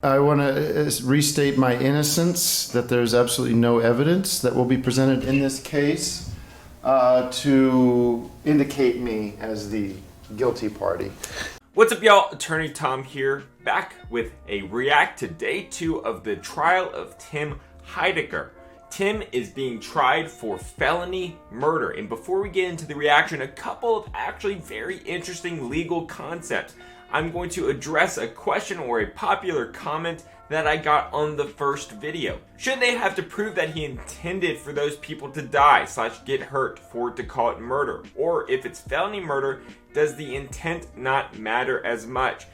I want to restate my innocence, that there's absolutely no evidence that will be presented in this case to indicate me as the guilty party. What's up, y'all? Attorney Tom here, back with a react to day 2 of the trial of Tim Heidecker. Tim is being tried for felony murder. And before we get into the reaction, a couple of actually very interesting legal concepts. I'm going to address a question or a popular comment that I got on the first video. Should they have to prove that he intended for those people to die / get hurt for it to call it murder? Or if it's felony murder, does the intent not matter as much?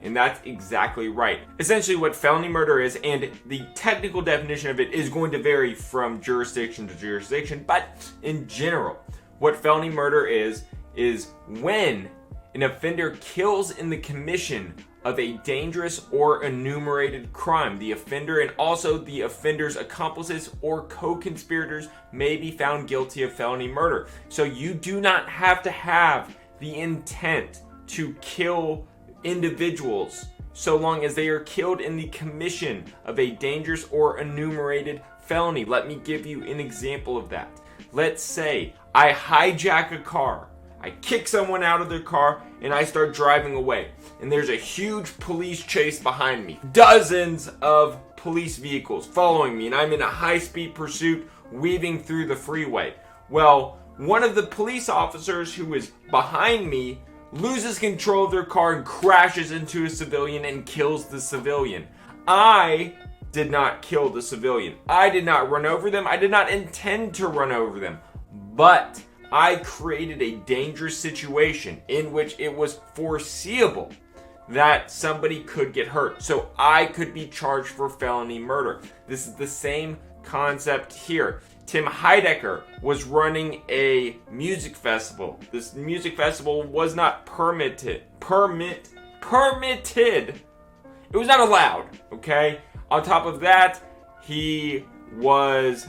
And that's exactly right. Essentially what felony murder is, and the technical definition of it is going to vary from jurisdiction to jurisdiction, but in general, what felony murder is when an offender kills in the commission of a dangerous or enumerated crime. The offender and also the offender's accomplices or co-conspirators may be found guilty of felony murder. So you do not have to have the intent to kill individuals so long as they are killed in the commission of a dangerous or enumerated felony. Let me give you an example of that. Let's say I hijack a car. I kick someone out of their car and I start driving away. And there's a huge police chase behind me. Dozens of police vehicles following me, and I'm in a high-speed pursuit weaving through the freeway. Well, one of the police officers who is behind me loses control of their car and crashes into a civilian and kills the civilian. I did not kill the civilian. I did not run over them. I did not intend to run over them. But I created a dangerous situation in which it was foreseeable that somebody could get hurt. So I could be charged for felony murder. This is the same concept here. Tim Heidecker was running a music festival. This music festival was not permitted. It was not allowed, okay? On top of that, he was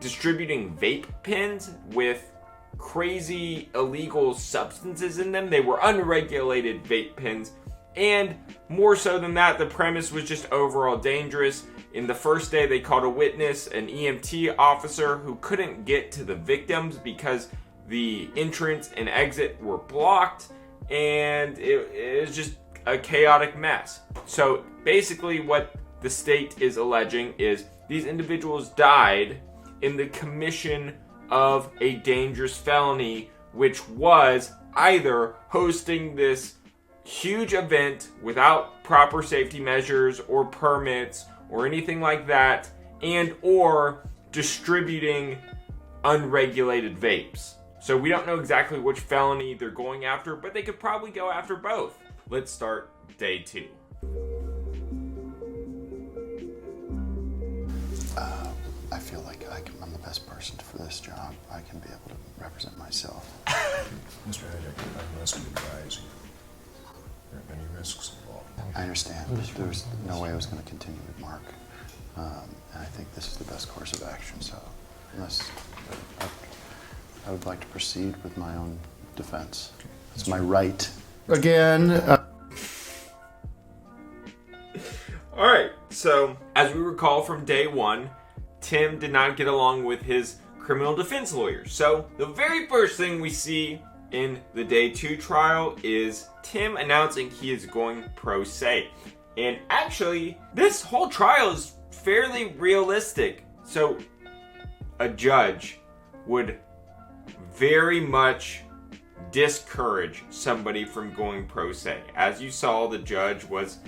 distributing vape pens with crazy illegal substances in them. They were unregulated vape pens. And more so than that, the premise was just overall dangerous. In the first day, they called a witness, an EMT officer who couldn't get to the victims because the entrance and exit were blocked, and it was just a chaotic mess. So basically what the state is alleging is these individuals died in the commission of a dangerous felony, which was either hosting this huge event without proper safety measures or permits or anything like that, and or distributing unregulated vapes. So we don't know exactly which felony they're going after, but they could probably go after both. Let's start day 2. I feel like I'm the best person for this job. I can be able to represent myself. Mr. Heidecker, I must advise you. There are many risks involved. I understand. There was no way I was going to continue with Mark. And I think this is the best course of action. So unless I would like to proceed with my own defense. It's my right. Again. All right, so as we recall from day 1, Tim did not get along with his criminal defense lawyer. So the very first thing we see in the day 2 trial is Tim announcing he is going pro se. And actually, this whole trial is fairly realistic. So a judge would very much discourage somebody from going pro se. As you saw, the judge was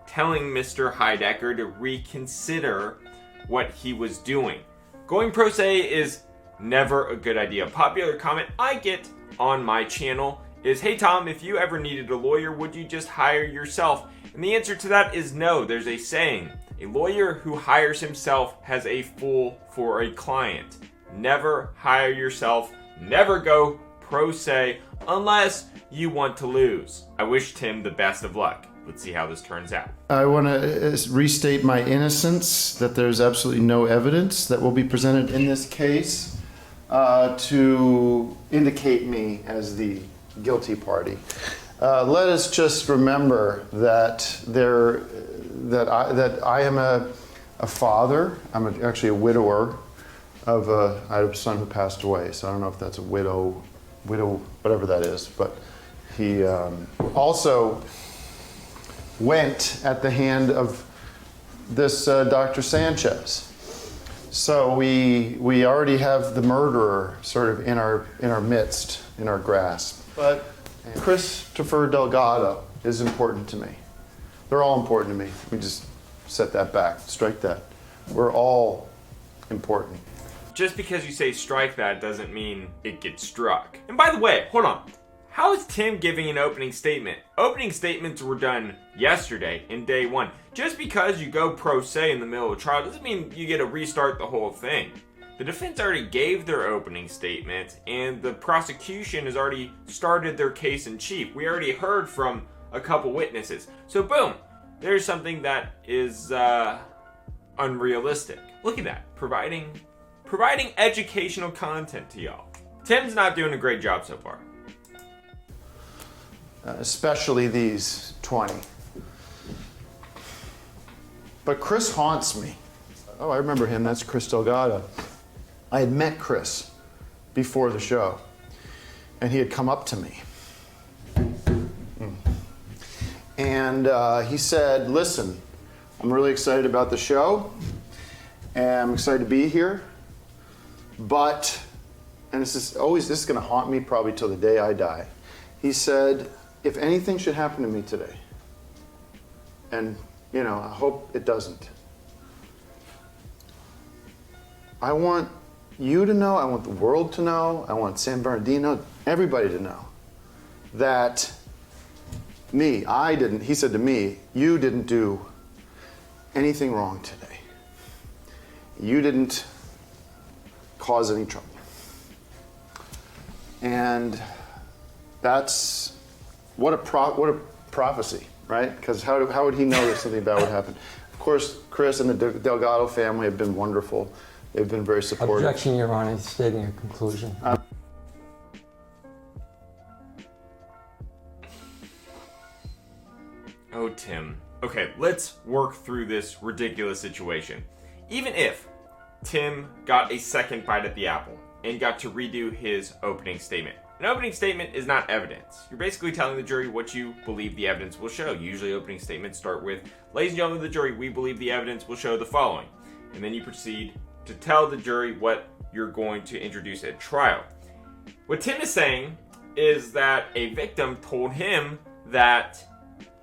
telling Mr. Heidecker to reconsider what he was doing. Going pro se is never a good idea. A popular comment I get on my channel is, hey Tom, if you ever needed a lawyer, would you just hire yourself? And the answer to that is no. There's a saying, a lawyer who hires himself has a fool for a client. Never hire yourself, never go pro se unless you want to lose. I wish Tim the best of luck. Let's see how this turns out. I want to restate my innocence, that there's absolutely no evidence that will be presented in this case to indicate me as the guilty party. let us just remember that I am a father. I'm actually a widower of I have a son who passed away. So I don't know if that's a widow, whatever that is. But he also went at the hand of this Dr. Sanchez. So we already have the murderer sort of in our midst, in our grasp. But Christopher Delgado is important to me. They're all important to me. We just set that back, strike that. We're all important. Just because you say strike that doesn't mean it gets struck. And by the way, hold on. How is Tim giving an opening statement? Opening statements were done yesterday in day one. Just because you go pro se in the middle of a trial doesn't mean you get to restart the whole thing. The defense already gave their opening statement, and the prosecution has already started their case in chief. We already heard from a couple witnesses. So boom, there's something that is unrealistic. Look at that, providing educational content to y'all. Tim's not doing a great job so far. Especially these 20. But Chris haunts me. Oh, I remember him. That's Chris Delgado. I had met Chris before the show, and he had come up to me. And he said, listen, I'm really excited about the show, and I'm excited to be here, but, and this is going to haunt me probably till the day I die. He said, if anything should happen to me today, and, I hope it doesn't, I want you to know, I want the world to know, I want San Bernardino, everybody to know that he said to me, you didn't do anything wrong today. You didn't cause any trouble. And that's, what a prophecy, right? Because how would he know that something bad would happen? Of course, Chris and the Delgado family have been wonderful. They've been very supportive. Objection, Your Honor, stating a conclusion. Oh, Tim. Okay, let's work through this ridiculous situation. Even if Tim got a second bite at the apple and got to redo his opening statement. An opening statement is not evidence. You're basically telling the jury what you believe the evidence will show. Usually opening statements start with, ladies and gentlemen of the jury, we believe the evidence will show the following. And then you proceed to tell the jury what you're going to introduce at trial. What Tim is saying is that a victim told him that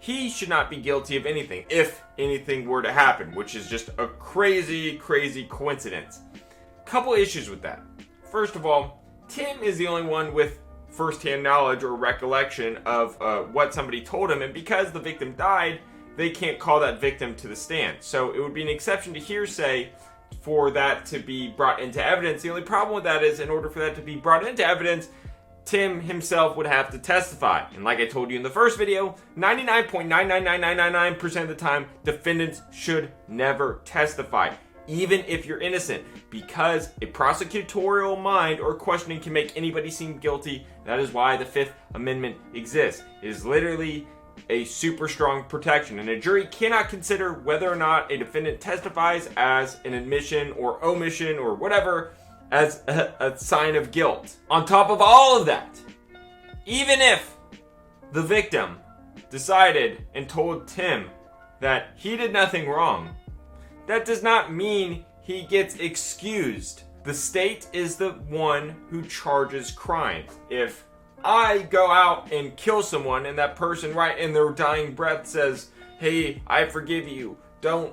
he should not be guilty of anything if anything were to happen, which is just a crazy, crazy coincidence. Couple issues with that. First of all, Tim is the only one with first-hand knowledge or recollection of what somebody told him, and because the victim died, they can't call that victim to the stand. So it would be an exception to hearsay for that to be brought into evidence. The only problem with that is, in order for that to be brought into evidence, Tim himself would have to testify. And like I told you in the first video, 99.99999% of the time, defendants should never testify, even if you're innocent, because a prosecutorial mind or questioning can make anybody seem guilty. That is why the Fifth Amendment exists. It is literally a super strong protection, and a jury cannot consider whether or not a defendant testifies as an admission or omission or whatever as a sign of guilt. On top of all of that, even if the victim decided and told Tim that he did nothing wrong, that does not mean he gets excused. The state is the one who charges crimes. If I go out and kill someone and that person right in their dying breath says, hey, I forgive you, don't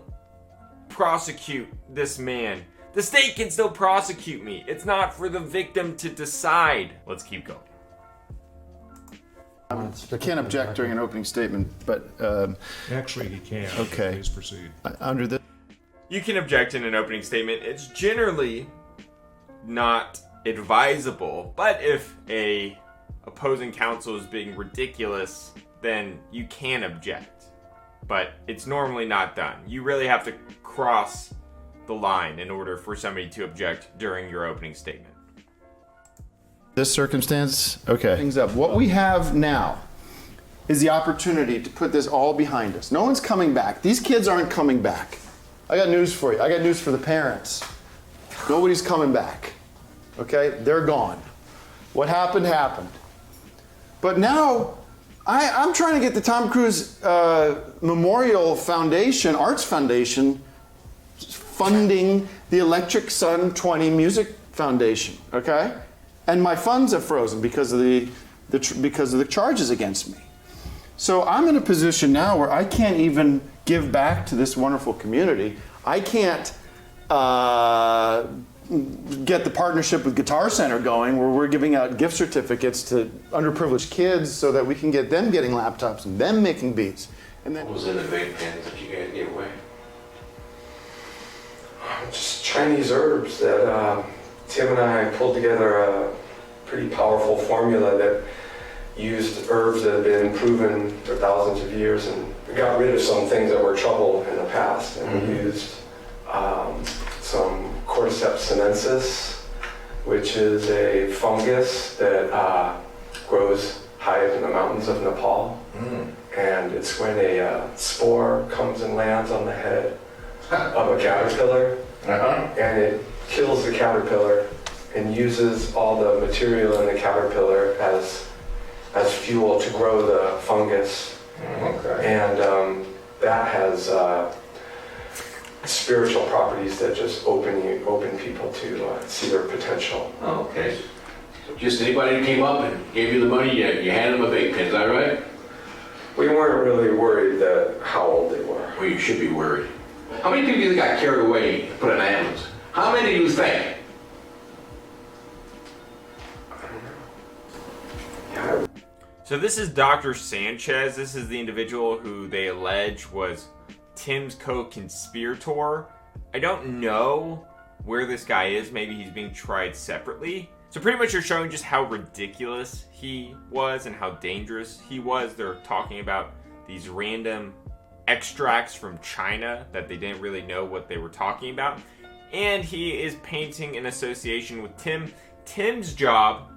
prosecute this man, the state can still prosecute me. It's not for the victim to decide. Let's keep going. I can't object during an opening statement, but... Actually, he can. Okay. Please proceed. Under the... You can object in an opening statement. It's generally not advisable, but if a opposing counsel is being ridiculous, then you can object. But it's normally not done. You really have to cross the line in order for somebody to object during your opening statement. This circumstance, okay. Things up. What we have now is the opportunity to put this all behind us. No one's coming back. These kids aren't coming back. I got news for you. I got news for the parents. Nobody's coming back. Okay? They're gone. What happened, happened. But now, I'm trying to get the Tom Cruise Memorial Foundation, Arts Foundation, funding the Electric Sun 20 Music Foundation, okay? And my funds have frozen because of the charges against me. So I'm in a position now where I can't even give back to this wonderful community. I can't get the partnership with Guitar Center going where we're giving out gift certificates to underprivileged kids so that we can get them getting laptops and them making beats. And then What was in the vape pens that you guys gave away? Just Chinese herbs that Tim and I pulled together a pretty powerful formula that used herbs that have been proven for thousands of years, and we got rid of some things that were trouble in the past, and we used some Cordyceps sinensis, which is a fungus that grows high up in the mountains of Nepal. And it's when a spore comes and lands on the head of a caterpillar, and it kills the caterpillar and uses all the material in the caterpillar as fuel to grow the fungus. And that has spiritual properties that just open people to see their potential. Oh, okay. So just anybody who came up and gave you the money, you handed them a vape pen, is that right? We weren't really worried that how old they were. Well, you should be worried. How many people do you think got carried away and put in an ambulance? How many do you think? So this is Dr. Sanchez. This is the individual who they allege was Tim's co-conspirator. I don't know where this guy is. Maybe he's being tried separately. So pretty much they're showing just how ridiculous he was and how dangerous he was. They're talking about these random extracts from China that they didn't really know what they were talking about. And he is painting an association with Tim. Tim's job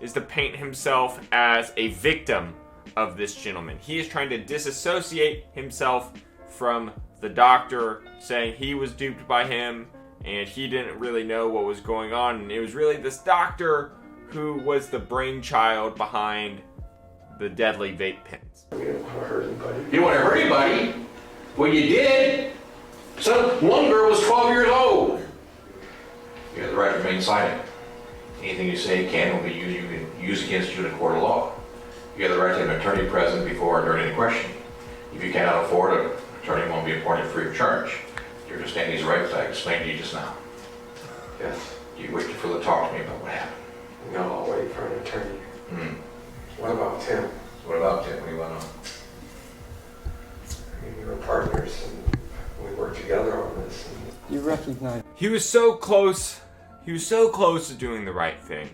is to paint himself as a victim of this gentleman. He is trying to disassociate himself from the doctor, saying he was duped by him and he didn't really know what was going on. And it was really this doctor who was the brainchild behind the deadly vape pens. We didn't want to hurt anybody. You didn't want to hurt anybody? Well, you did. So one girl was 12 years old. You have the right to remain silent. Anything you say can be used against you in a court of law. You have the right to have an attorney present before or during any question. If you cannot afford it, an attorney won't be appointed free of charge. You understand these rights I explained to you just now? Yes. Do you wish to further talk to me about what happened? No, I'll wait for an attorney. What about Tim? What about Tim? What do you want to know? I mean, we were partners and we worked together on this. You recognize He was so close. He was so close to doing the right thing.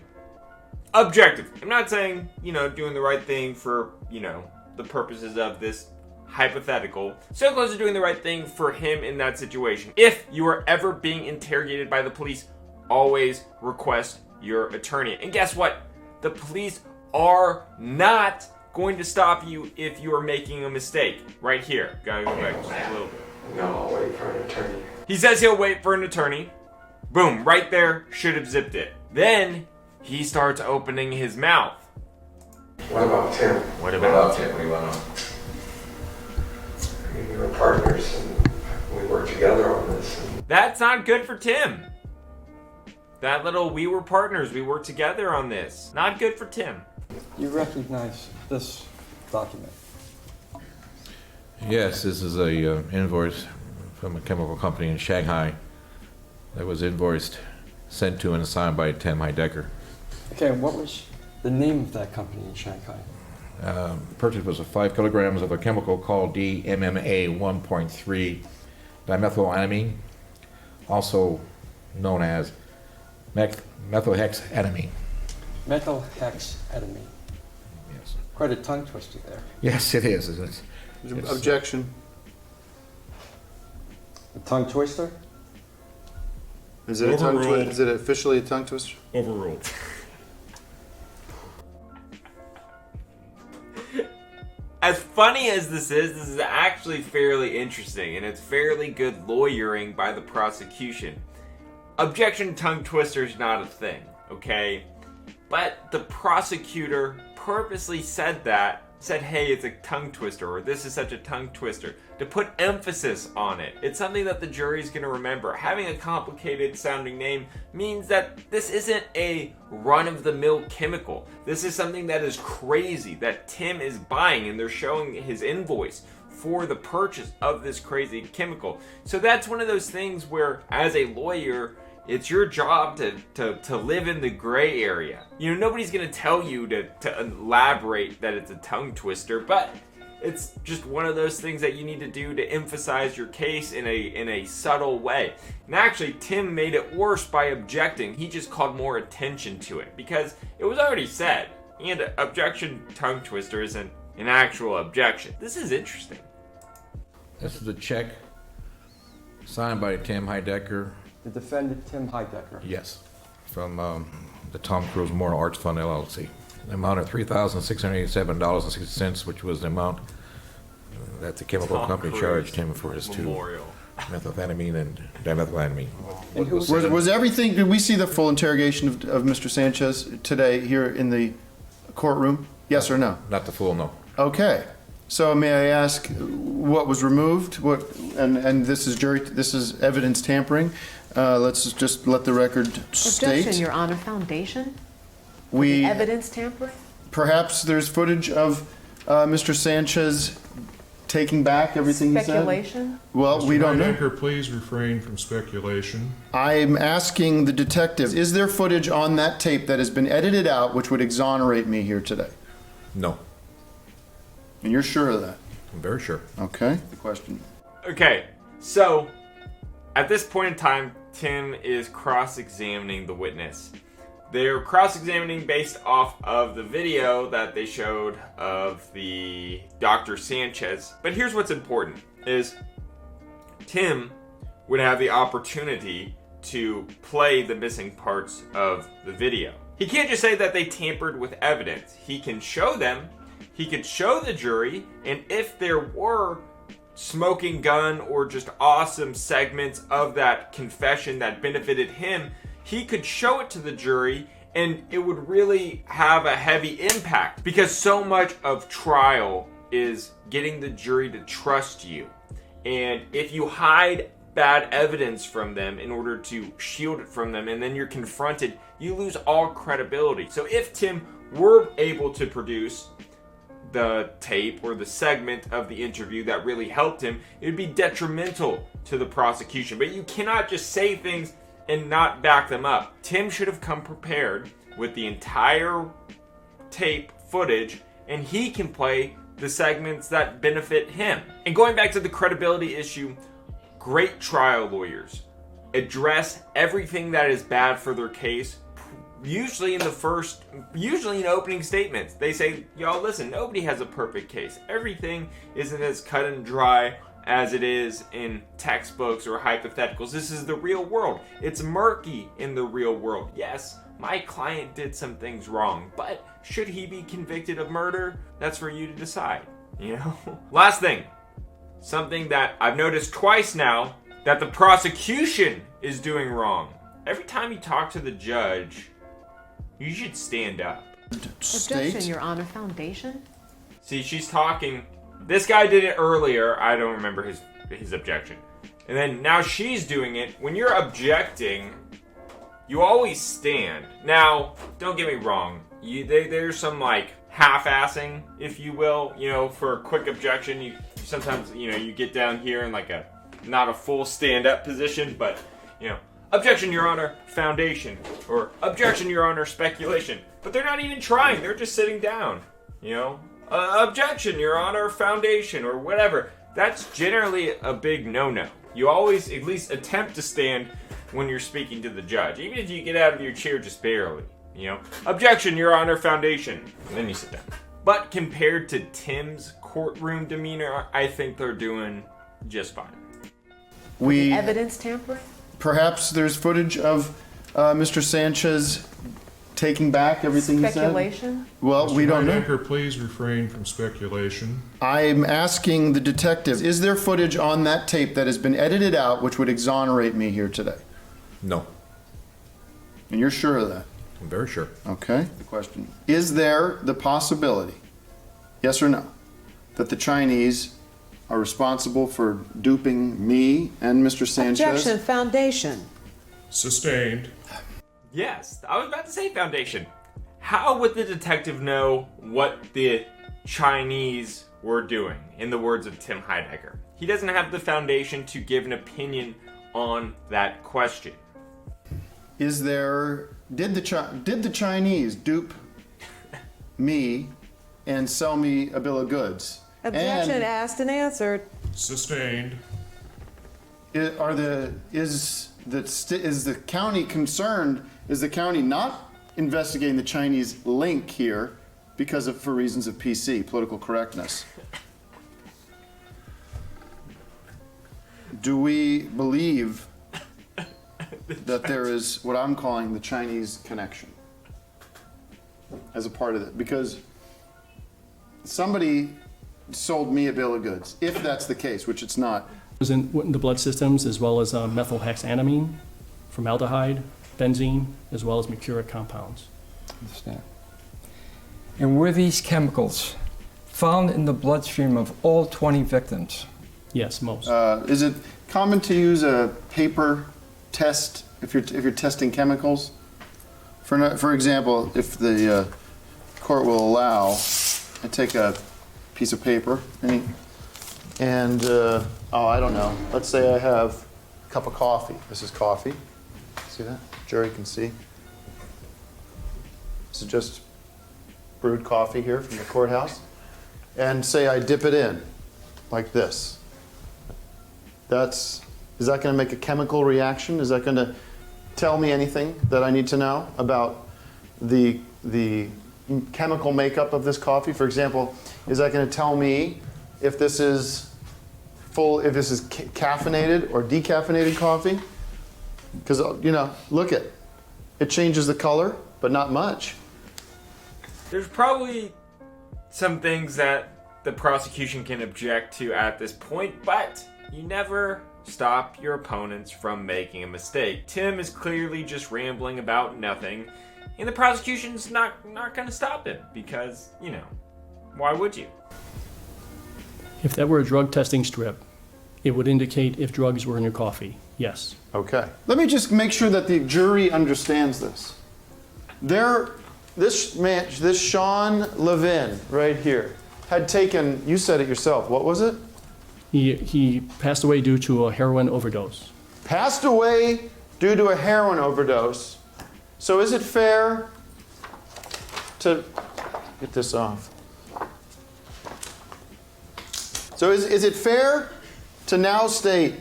Objective. I'm not saying, doing the right thing for, the purposes of this hypothetical. So close to doing the right thing for him in that situation. If you are ever being interrogated by the police, always request your attorney. And guess what? The police are not going to stop you if you are making a mistake. Right here. Gotta go back just a little bit. No, I'll wait for an attorney. He says he'll wait for an attorney. Boom, right there, should have zipped it. Then he starts opening his mouth. What about Tim? What about Tim? What do you want to know? I mean, we were partners and we worked together on this. That's not good for Tim. That little "we were partners, we worked together on this." Not good for Tim. you recognize this document. Yes, this is a invoice from a chemical company in Shanghai that was invoiced, sent to and signed by Tim Heidecker. Okay, what was the name of that company in Shanghai? Purchase was of 5 kilograms of a chemical called DMMA 1.3 dimethylamine, also known as methylhexadenine. Methylhexadenine. Yes. Quite a tongue twister there. Yes, it is. Objection. A tongue twister? Is it a tongue twister? Is it officially a tongue twister? Overruled. funny as this is actually fairly interesting, and it's fairly good lawyering by the prosecution. Objection tongue twister is not a thing, okay? But the prosecutor purposely said, hey, it's a tongue twister, or this is such a tongue twister, to put emphasis on it. It's something that the jury's going to remember. Having a complicated sounding name means that this isn't a run-of-the-mill chemical. This is something that is crazy, that Tim is buying, and they're showing his invoice for the purchase of this crazy chemical. So that's one of those things where, as a lawyer, it's your job to live in the gray area. You know, nobody's going to tell you to elaborate that it's a tongue twister, but it's just one of those things that you need to do to emphasize your case in a subtle way. And actually, Tim made it worse by objecting. He just called more attention to it because it was already said. And objection tongue twister isn't an actual objection. This is interesting. This is a check signed by Tim Heidecker. The defendant, Tim Heidecker. Yes, from the Tom Cruise Moral Arts Fund, LLC. The amount of $3,687.60, which was the amount that the chemical Tom company Cruise charged him for his Memorial. 2 methamphetamine and dimethylamine. And who Was everything, did we see the full interrogation of Mr. Sanchez today here in the courtroom? Yes or no? Not the full, no. Okay. So may I ask what was removed? And this is evidence tampering. Let's just let the record state. Objection, Your Honor. Foundation? We Evidence tampering? perhaps there's footage of Mr. Sanchez taking back everything he said. Speculation? Well, we don't know. Mr. Heidecker, please refrain from speculation. I'm asking the detective, is there footage on that tape that has been edited out which would exonerate me here today? No, And you're sure of that? I'm very sure. Okay. The question. Okay, so at this point in time, Tim is cross-examining the witness. They're cross-examining based off of the video that they showed of the Dr. Sanchez. But here's what's important, is Tim would have the opportunity to play the missing parts of the video. He can't just say that they tampered with evidence. He can show them, he could show the jury, and if there were smoking gun or just awesome segments of that confession that benefited him, he could show it to the jury and it would really have a heavy impact, because so much of trial is getting the jury to trust you. And if you hide bad evidence from them in order to shield it from them and then you're confronted, you lose all credibility. So if Tim were able to produce the tape or the segment of the interview that really helped him, it would be detrimental to the prosecution. But you cannot just say things and not back them up. Tim should have come prepared with the entire tape footage, and he can play the segments that benefit him. And going back to the credibility issue, great trial lawyers address everything that is bad for their case. Usually in opening statements, they say, y'all listen, nobody has a perfect case. Everything isn't as cut and dry as it is in textbooks or hypotheticals. This is the real world. It's murky in the real world. Yes, my client did some things wrong, but should he be convicted of murder? That's for you to decide, you know? Last thing, something that I've noticed twice now that the prosecution is doing wrong. Every time you talk to the judge, you should stand up. Objection, Your Honor. Foundation? See, she's talking. This guy did it earlier. I don't remember his objection. And then now she's doing it. When you're objecting, you always stand. Now, don't get me wrong. There's some like half-assing, if you will. You know, for a quick objection, you sometimes, you know, you get down here in like not a full stand-up position, but, you know, objection, Your Honor, foundation, or objection, Your Honor, speculation. But they're not even trying. They're just sitting down, you know. Objection, Your Honor, foundation, or whatever. That's generally a big no-no. You always at least attempt to stand when you're speaking to the judge, even if you get out of your chair just barely, you know. Objection, Your Honor, foundation. And then you sit down. But compared to Tim's courtroom demeanor, I think they're doing just fine. Evidence tampering? Perhaps there's footage of Mr. Sanchez taking back everything you said? Speculation? Well, we don't know. Heidecker, please refrain from speculation. I'm asking the detective, is there footage on that tape that has been edited out which would exonerate me here today? No, And you're sure of that? I'm very sure. Okay. The question, is there the possibility, yes or no, that the Chinese are responsible for duping me and Mr. Sanchez? Objection, foundation. Sustained. Yes, I was about to say foundation. How would the detective know what the Chinese were doing, in the words of Tim Heidecker? He doesn't have the foundation to give an opinion on that question. Is there, did the Chinese dupe me and sell me a bill of goods? Objection, And asked and answered. Sustained. is the county concerned? Is the county not investigating the Chinese link here for reasons of PC, political correctness? Do we believe that there is what I'm calling the Chinese connection as a part of it? Because somebody sold me a bill of goods, if that's the case, which it's not. Was in the blood systems, as well as methylhexanamine, formaldehyde, benzene, as well as mercuric compounds. Understand. And were these chemicals found in the bloodstream of all 20 victims? Yes, most. Is it common to use a paper test if you're testing chemicals? For example, if the court will allow, I take a piece of paper and I don't know. Let's say I have a cup of coffee. This is coffee. See that? Jerry can see. This is just brewed coffee here from the courthouse. And say I dip it in like this. Is that going to make a chemical reaction? Is that going to tell me anything that I need to know about the chemical makeup of this coffee? For example, is that going to tell me if this is caffeinated or decaffeinated coffee? Because, look it changes the color, but not much. There's probably some things that the prosecution can object to at this point, but you never stop your opponents from making a mistake. Tim is clearly just rambling about nothing, and the prosecution's not going to stop him because, why would you? If that were a drug testing strip, it would indicate if drugs were in your coffee. Yes. Okay. Let me just make sure that the jury understands this. This Sean Levin right here had taken, you said it yourself, what was it? He passed away due to a heroin overdose. Passed away due to a heroin overdose. So is it fair to get this off? So is it fair to now state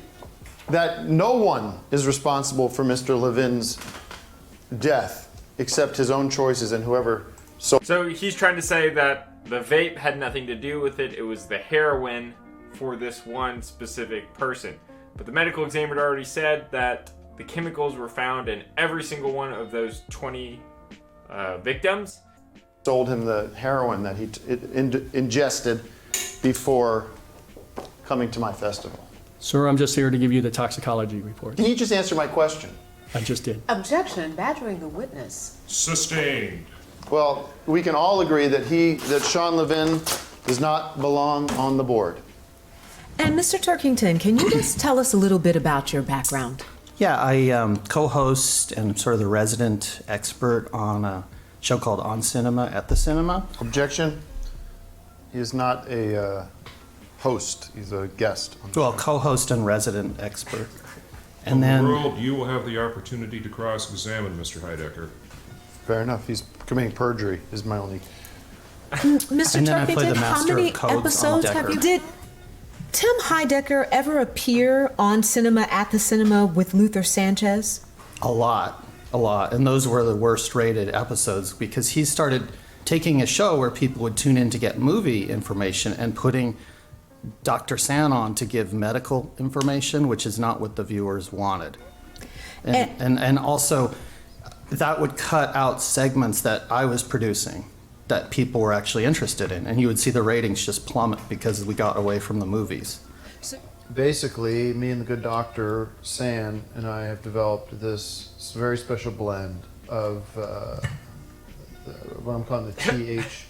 that no one is responsible for Mr. Levin's death except his own choices and whoever sold? So he's trying to say that the vape had nothing to do with it. It was the heroin for this one specific person. But the medical examiner already said that the chemicals were found in every single one of those 20 victims. Sold him the heroin that he ingested before coming to my festival. Sir, I'm just here to give you the toxicology report. Can you just answer my question? I just did. Objection, badgering the witness. Sustained. Well, we can all agree that Sean Levin does not belong on the board. And Mr. Turkington, can you just tell us a little bit about your background? Yeah, I co-host and sort of the resident expert on a show called On Cinema at the Cinema. Objection. He is not a host. He's a guest. Well, co-host and resident expert. And Overruled. You will have the opportunity to cross-examine Mr. Heidecker. Fair enough. He's committing perjury is my only... Mr. And then I play Turkington, the how master many of codes on episodes have Decker. you... Did Tim Heidecker ever appear on Cinema at the Cinema with Luther Sanchez? A lot. And those were the worst rated episodes because he started taking a show where people would tune in to get movie information and putting Dr. San on to give medical information, which is not what the viewers wanted. And also, that would cut out segments that I was producing that people were actually interested in. And you would see the ratings just plummet because we got away from the movies. Basically, me and the good doctor, San, and I have developed this very special blend of what I'm calling the TCH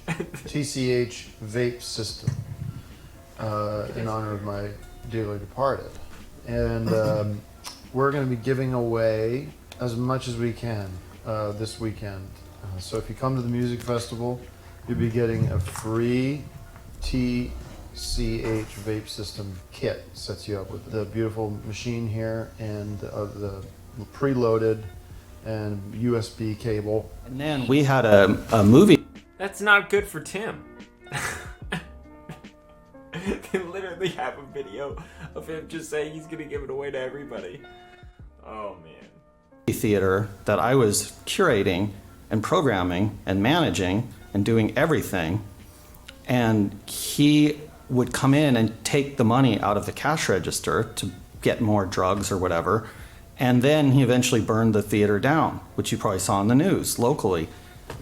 vape system in honor of my dearly departed. And we're going to be giving away as much as we can this weekend. So if you come to the music festival, you'll be getting a free TCH vape system kit. Sets you up with the beautiful machine here and the preloaded and USB cable. And then we had a movie. That's not good for Tim. They literally have a video of him just saying he's gonna give it away to everybody. Oh man. Theater that I was curating and programming and managing and doing everything. And he would come in and take the money out of the cash register to get more drugs or whatever. And then he eventually burned the theater down, which you probably saw in the news locally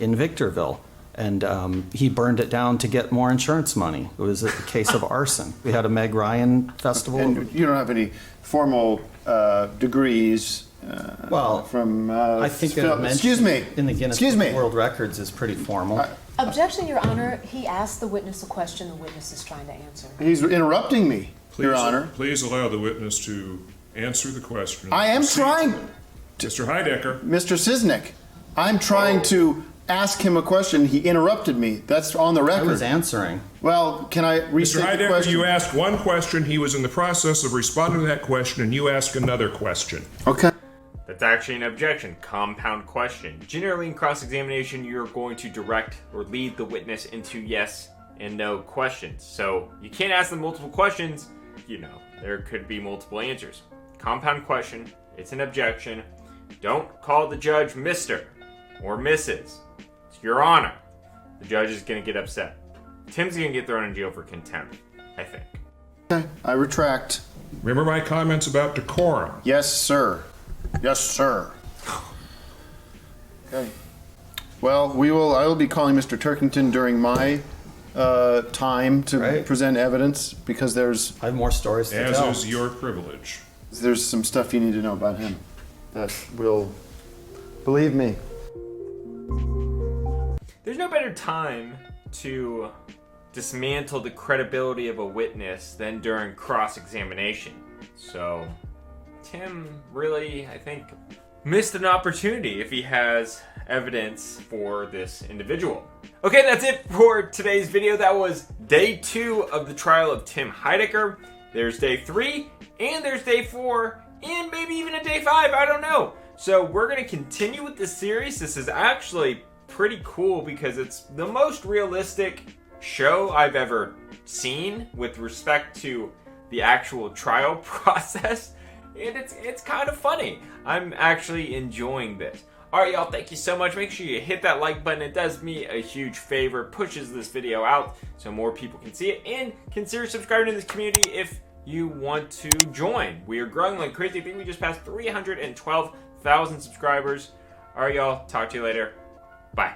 in Victorville. And he burned it down to get more insurance money. It was a case of arson. We had a Meg Ryan festival. And you don't have any formal degrees from I think film. Excuse me. In the Guinness Book of World Records is pretty formal. Objection, Your Honor. He asked the witness a question the witness is trying to answer. He's interrupting me, Your Honor. Please allow the witness to answer the question. I am trying. Mr. Heidecker. Mr. Sisnick, I'm trying to ask him a question. He interrupted me. That's on the record. I was answering. Well, can I restate Mr. the Heidecker, question? you asked one question. He was in the process of responding to that question, and you asked another question. Okay. That's actually an objection. Compound question. Generally in cross-examination, you're going to direct or lead the witness into yes and no questions. So you can't ask them multiple questions. You know, there could be multiple answers. Compound question. It's an objection. Don't call the judge Mr. or Mrs. It's Your Honor. The judge is going to get upset. Tim's going to get thrown in jail for contempt, I think. Okay, I retract. Remember my comments about decorum? Yes, sir. Yes, sir. Okay. Well, I will be calling Mr. Turkington during my time to present evidence because I have more stories to tell. As is your privilege. There's some stuff you need to know about him that will, believe me. There's no better time to dismantle the credibility of a witness than during cross-examination. So Tim really, I think, missed an opportunity if he has evidence for this individual. Okay, that's it for today's video. That was day 2 of the trial of Tim Heidecker. There's day 3, and there's day 4, and maybe even a day 5, I don't know. So we're gonna continue with this series. This is actually pretty cool because it's the most realistic show I've ever seen with respect to the actual trial process. And it's kind of funny. I'm actually enjoying this. Alright y'all, thank you so much. Make sure you hit that like button. It does me a huge favor. Pushes this video out so more people can see it. And consider subscribing to this community if you want to join. We are growing like crazy. I think we just passed 312,000 subscribers. Alright y'all, talk to you later. Bye.